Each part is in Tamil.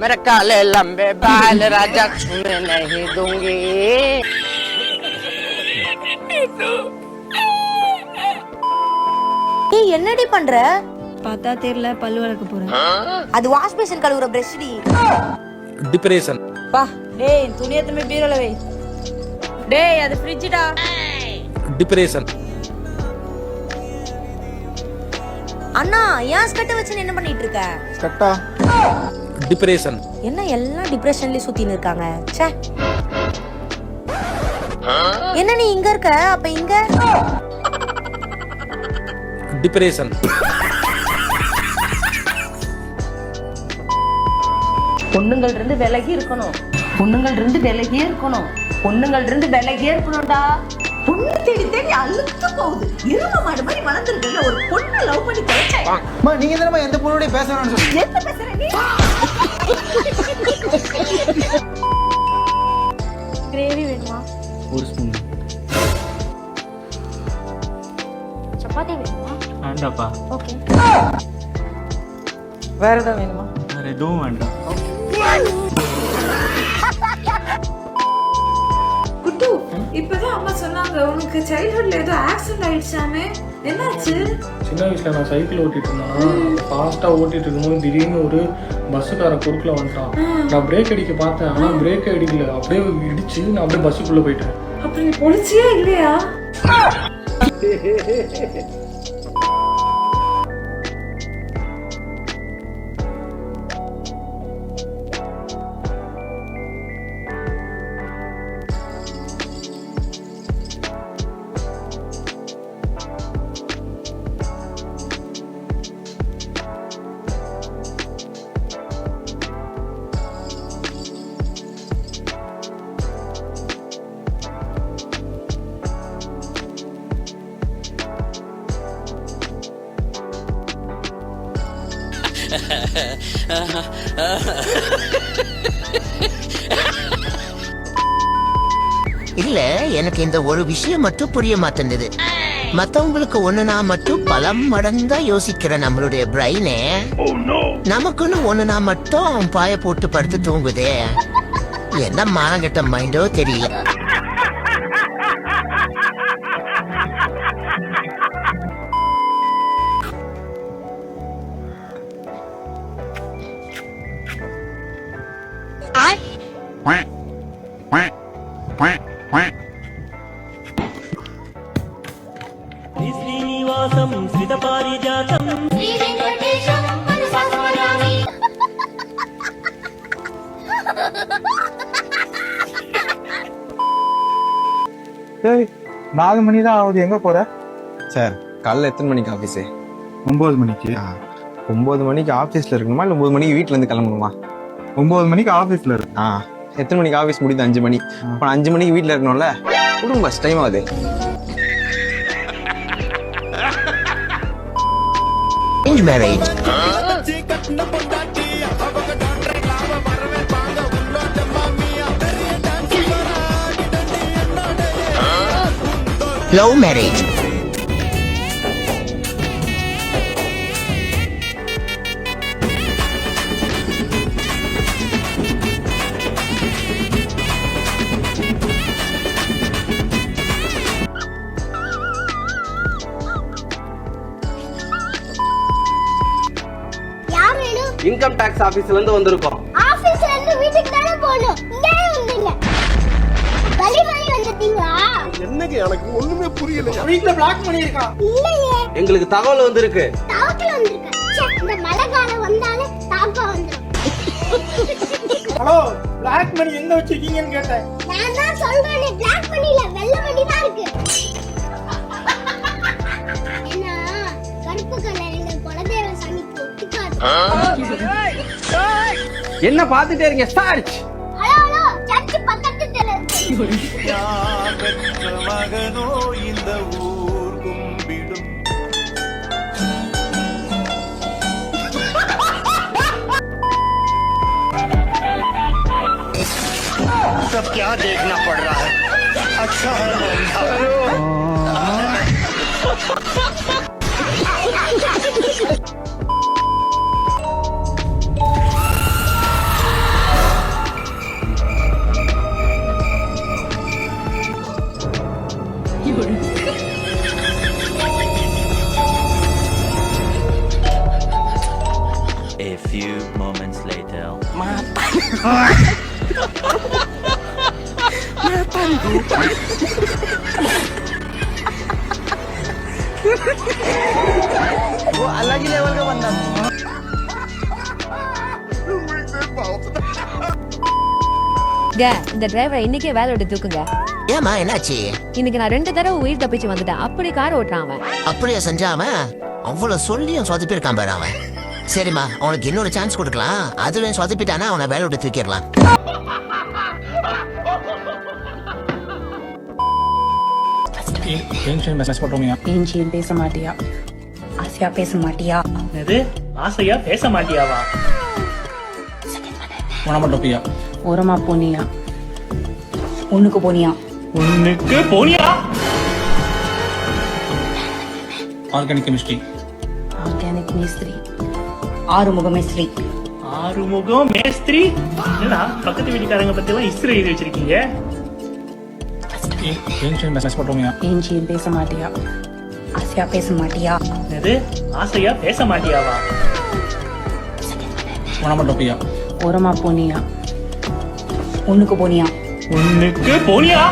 मेरे काले लंबे बाल राजा छूने नहीं दूंगी. ஏய் என்னடி பண்ற? பார்த்தா தெரியல, பல்லு வளர்க்க போறேன். அது வாஷ் பேஷன் கழுவுற பிரஷ் டி. டிப்ரெஷன். பா டேய் துணியை திரும்பி பீரோல வை. டேய் அது ஃப்ரிட்ஜ்டா. டிப்ரெஷன். அண்ணா ஏன் ஸ்கர்ட் வச்சு என்ன பண்ணிட்டு இருக்க? ஸ்கர்ட்டா? டிப்ரெஷன். என்ன எல்லாம் டிப்ரெஷன்லயே சுத்தின்னு இருக்காங்க. ச்சே. என்ன நீ இங்க இருக்க? அப்ப இங்க டிப்ரெஷன். பொண்ணுங்கள் இருந்து விலகி இருக்கணும். பொண்ணுங்கள் இருந்து விலகியே இருக்கணும். பொண்ணுங்கள் இருந்து விலகியே இருக்கணும்டா. பொண்ணு தேடி தேடி அழுத்து போகுது. இரும மாடு மாதிரி வளர்ந்துருக்குல்ல, ஒரு பொண்ணை லவ் பண்ணி தொலைச்சேன். அம்மா நீங்க தானே எந்த பொண்ணோட பேசணும்னு சொல்லி என்ன பேசுற நீ? கிரேவி வேணுமா? ஒரு ஸ்பூன். சப்பாத்தி வேணுமா? வேண்டாப்பா. ஓகே. வேற ஏதாவது வேணுமா? வேற எதுவும் வேண்டாம். குட்டு, இப்பதான் அம்மா சொன்னாங்க உனக்கு சைல்ட்ஹுட்ல ஏதோ ஆக்சிடென்ட் ஆயிடுச்சாமே, என்னாச்சு? சின்ன வயசுல நான் சைக்கிள் ஓட்டிட்டு இருந்தேன். ஃபாஸ்டா ஓட்டிட்டு இருக்கும்போது திடீர்னு ஒரு பஸ்ஸுக்காரன் குறுக்குல வந்துட்டான். நான் பிரேக் அடிக்க பார்த்தேன், ஆனா பிரேக் அடிக்கல. அப்படியே இடிச்சு நான் அப்படியே பஸ்ஸுக்குள்ள போயிட்டேன். அப்ப நீ பொலிச்சியே இல்லையா? இல்ல எனக்கு இந்த ஒரு விஷயம் மட்டும் புரிய மாட்டேங்குது. மத்தவங்களுக்கு ஒண்ணுனா மட்டும் பல மடங்கா யோசிக்கிற நம்மளுடைய பிரைனே நமக்குன்னு ஒண்ணுனா மட்டும் பாய போட்டு படுத்து தூங்குதே. என்ன மானங்கட்ட மைண்டோ தெரியல. శ్రీనివాసం శ్రిత పారిజాతం ஏய் 4 மணி தான் ஆகுது, எங்க போற? சார் காலைல எத்தனை மணிக்கு ஆஃபீஸு? 9 மணிக்கு. 9 மணிக்கு ஆஃபீஸில் இருக்கணுமா இல்லை 9 மணிக்கு வீட்டிலேருந்து கிளம்பணுமா? 9 மணிக்கு ஆஃபீஸில் இருக்கு. எத்தனை மணிக்கு ஆஃபீஸ் முடியுது? 5 மணி. இப்போ 5 மணிக்கு வீட்டில் இருக்கணும்ல. கொடுங்க பஸ் டைம் ஆகுது. Marriage love marriage. Income tax ஆபீஸ்ல இருந்து வந்திருக்கோம். ஆபீஸ்ல இருந்து வீட்டுக்கு தான போணும். இங்கே வந்தீங்க. வலி வந்துட்டீங்களா? என்னங்க எனக்கு ஒண்ணுமே புரியல. வீட்ல பிளாக் பண்ணி இருக்கான். இல்லையே. எங்களுக்கு தகவல் வந்திருக்கு. தகவல் வந்திருக்கு. இந்த மழை காலம் வந்தாலே தாக்கம் வந்துரும். ஹலோ, பிளாக் மணி எங்க வச்சிருக்கீங்கன்னு கேட்டேன். நான் தான் சொல்றேனே, பிளாக் மணில வெள்ளை மணி தான் இருக்கு. என்ன கருப்பு கலர்ல குலதெய்வ சாமிக்கு ஒட்டிக்காது. என்ன பாத்துட்டே இருக்கீங்க? ஸ்டார்ட். ஹலோ ஹலோ, சர்ச் பக்கத்து தெருல இருக்கு. மகனோ இந்த ஊர் கும்பிடும். सब क्या देखना पड़ रहा है? अच्छा है अलग ही लेवल का बंदा இந்த டிரைவரை இன்னைக்கே வேலை விட்டு தூக்குங்க. ஏமா என்னாச்சு? இன்னைக்கு நான் 2 தடவை உயிர் தப்பிச்சு வந்துட்டேன். அப்படி கார் ஓட்டுறான் அவன். அப்படியே செஞ்சாம அவ்வளவு சொல்லியும் சொதப்பிருக்கான் பாரு அவன். சரிம்மா, அவனுக்கு இன்னொரு சான்ஸ் கொடுக்கலாம். அதுல சொதப்பிட்டானா அவனை வேலை விட்டு தூக்கிடலாம். மெசேஜ் போட்டோமியா ஏஞ்சியும் பேச மாட்டியா? ஆசையா பேச மாட்டியா? இது ஆசையா பேச மாட்டியாவா? உணமட்டோப்பியா ஓரமா போனியா? ஒண்ணுக்கு போனியா? உனக்கு போனியா? ஆர்கானிக் கெமிஸ்ட்ரி ஆர்கானிக் மேஸ்திரி, ஆறுமுக மேஸ்திரி. ஆறுமுகம் மேஸ்திரி? என்னடா பக்கத்து வீட்டுக்காரங்க பத்தி எல்லாம் இஸ்ரோ எழுதி வச்சிருக்கீங்க? மெசேஜ் போட்டோமியா ஏஞ்சியும் பேச மாட்டியா? ஆசையா பேச மாட்டியா? இது ஆசையா பேச மாட்டியாவா? உணமட்டோப்பியா ஓரமா போனியா? ஒண்ணுக்கு போனியா? உனக்கு போனியா?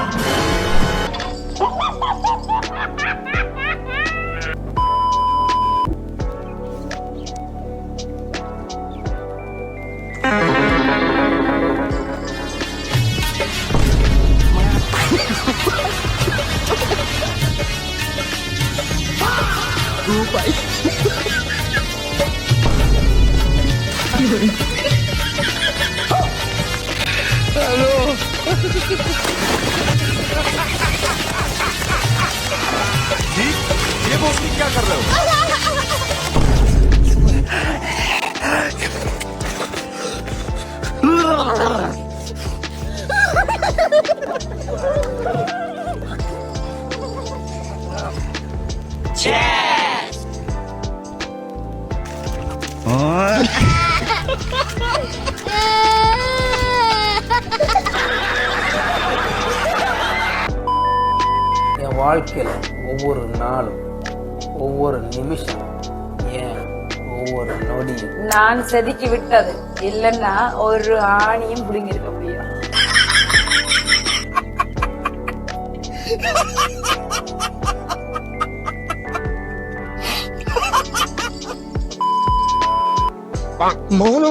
என் வாழ்க்கையில் ஒவ்வொரு நாளும், ஒவ்வொரு நிமிஷம், ஏன் ஒவ்வொரு நொடியும் நான் செதுக்கி விட்டது இல்லைன்னா ஒரு ஆணியும் புடுங்கி இருக்க முடியும்.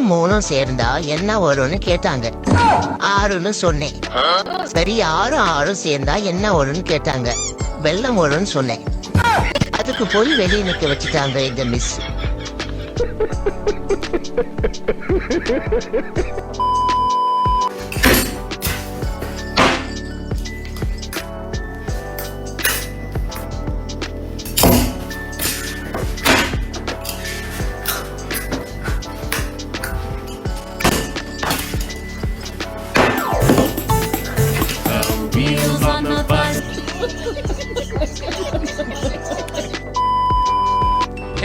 மூணும் சேர்ந்தா என்ன வரும்னு கேட்டாங்க. 6ன்னு சொன்னேன். சரி, 6 சேர்ந்தா என்ன வரும்னு கேட்டாங்க. வெள்ளம் வரும்னு சொன்னேன். அதுக்கு போய் வெளியே நிக்க வச்சுட்டாங்க இந்த மிஸ்.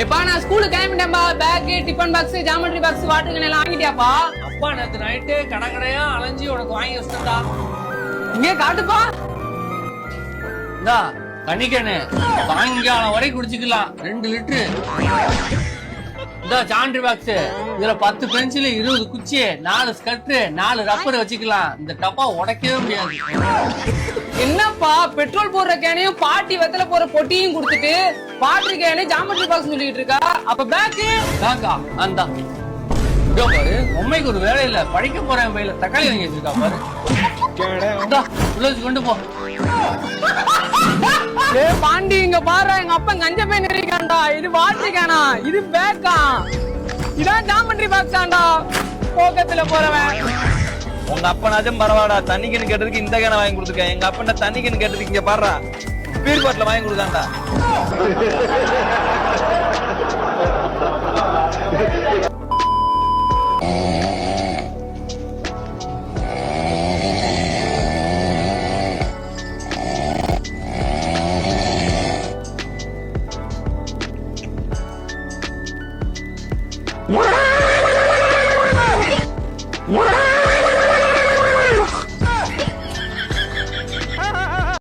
எப்பா நான் ஸ்கூலுக்கு கிளம்பிட்டேன்பா. Bag, tiffin box, geometry box, water can எல்லாம் வாங்கிட்டியாப்பா? அப்பா நேத்து நைட்டு கடற்கரையா அலைஞ்சி உனக்கு வாங்கி வச்சிருந்தா. இங்கே காட்டுப்பா. இந்தா தண்ணிக்கேனு சாயங்காலம் வரை குடிச்சுக்கலாம். 2 லிட்டரு. இந்த ஜாமெட்ரி பாக்ஸ், இதுல 10 பென்சில், 20 குச்சி, 4 ஸ்கர்ட், 4 ரப்பர் வச்சுக்கலாம். இந்த டப்பா உடைக்கவே முடியாது. என்னப்பா பெட்ரோல் போடுற கேனையும் பாட்டி வெத்தல போற பொட்டியும் கொடுத்துட்டு பாட்டி கேனே ஜாமெட்ரி பாக்ஸ் சொல்லிட்டு இருக்கா? அப்ப பேக்கு பேக்கா? அந்த இதோ பாரு, உண்மைக்கு ஒரு வேலை இல்ல. படிக்க போறேன் பையில தக்காளி வாங்கி வச்சிருக்கா பாரு. இந்தா, உள்ள வச்சு கொண்டு போ. பாண்டி இங்க பாரு, எங்க அப்பா கஞ்ச போய் நினைக்காண்டா. இது வாட்டர் கேனா, இது பேக்கா, இதான் ஜாமெட்ரி பாக்ஸ் ஆண்டா. போக்கத்துல போறவன் உங்க அப்பனாச்சும் பரவாடா, தண்ணிக்குன்னு கேட்டதுக்கு இந்த கேனை வாங்கி கொடுத்துருக்கேன். எங்க அப்பா தண்ணிக்குன்னு கேட்டதுக்கு இங்க பாடுறா பீர் பாட்டில வாங்கி கொடுக்காண்டா. Wow!